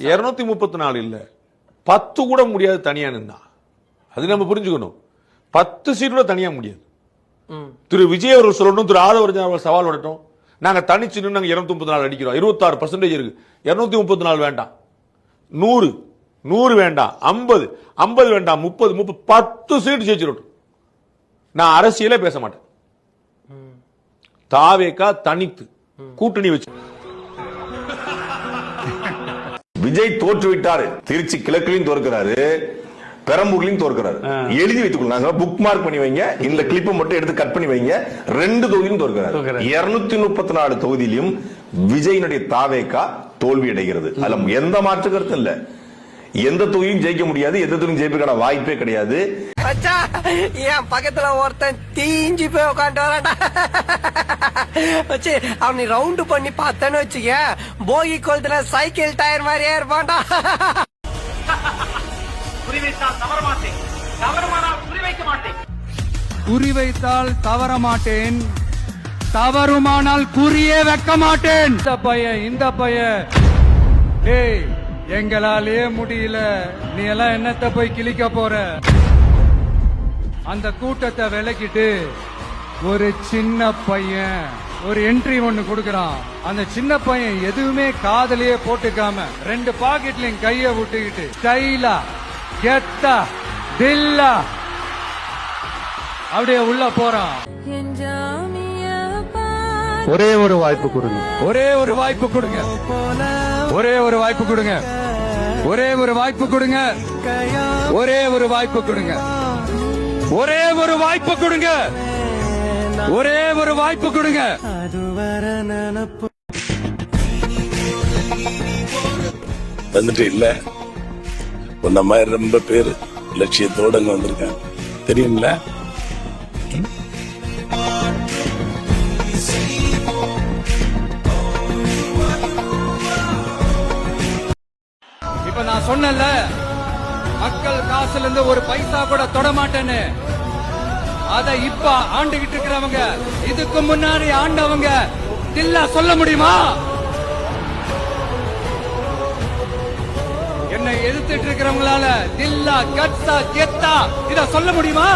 234 இல்ல 10 கூட முடியாது தனியா நின்னா. அது நம்ம புரிஞ்சுக்கணும். 10 சீட் கூட தனியா முடியாது. திரு விஜய் அவர்கள் சொல்லணும், திரு ஆதவர்ஜன் அவர்கள் சவால் விடட்டும். நாங்க தனிச்சு நின்று நாங்க 234 அடிக்கிறோம். 26% இருக்கு. 234 வேண்டாம், 100 வேண்டாம், 50 வேண்டாம், 30 10 சீட் ஜெயிச்சிடட்டும். நான் அரசியலே பேச மாட்டேன். தாவேகா தனித்து கூட்டணி வச்சு விஜய் தோற்றுவிட்டாரு. திருச்சி கிழக்குலையும் தோற்கிறாரு, பெரம்பூர்லையும் தோற்கிறாரு. எழுதி வைத்துக் கொள்ளாங்க, புக் மார்க் பண்ணி வைங்க. இந்த கிளிப்பை மட்டும் எடுத்து கட் பண்ணி வைங்க. 2 தொகுதியிலும் தோற்கிறாரு. 234 தொகுதியிலும் விஜயினுடைய தாவேகா தோல்வி அடைகிறது. அதுல எந்த மாற்று கருத்தும் இல்ல. எந்த தொகுதியும் ஜெயிக்க முடியாது, எந்த தொகுதியும் ஜெயிப்பதற்கான வாய்ப்பே கிடையாது. என் பக்கத்துல ஒருத்தன் தீஞ்சு போய் உட்காந்து வரடா வச்சு அவனை ரவுண்டு பண்ணி பார்த்தேன்னு வச்சுக்க, போகி கொளுத்துல சைக்கிள் டயர் மாதிரியே இருப்பான்டா. குறி வைத்தால் தவற மாட்டேன், தவறுமானால் குறியே வைக்க மாட்டேன். இந்த பையன் டேய் எங்களாலே முடியல, நீ எல்லாம் என்னத்தை போய் கிழிக்க போற? அந்த கூட்டத்தை விலக்கிட்டு ஒரு சின்ன பையன் ஒரு என்ட்ரி ஒண்ணு கொடுக்கறான். அந்த சின்ன பையன் எதுவுமே காதலையே போட்டுக்காம 2 பாக்கெட்லயும் கைய விட்டுக்கிட்டு ஸ்டைலா கெத்தா தில்லா அப்படியே உள்ள போறான். ஒரே ஒரு வாய்ப்பு கொடுங்க, ஒரே ஒரு வாய்ப்பு கொடுங்க, ஒரே ஒரு வாய்ப்பு கொடுங்க, ஒரே ஒரு வாய்ப்பு கொடுங்க, ஒரே ஒரு வாய்ப்பு கொடுங்க, ஒரே ஒரு வாய்ப்பு கொடுங்க, ஒரே ஒரு வாய்ப்பு கொடுங்க. வந்துட்டு இல்ல உன்ன மாதிரி ரொம்ப பேரு லட்சியத்தோட வந்திருக்காங்க தெரியும்ல. இப்ப நான் சொன்னல, மக்கள் காசுல இருந்து ஒரு பைசா கூட தொட மாட்டேன்னு. அத இப்ப ஆண்டுகிட்டு இருக்கிறவங்க, இதுக்கு முன்னாடி ஆண்டவங்க தில்லா சொல்ல முடியுமா? என்னை எதிர்த்துட்டு இருக்கிறவங்களால தில்லா கட்சா கெத்தா இத சொல்ல முடியுமா?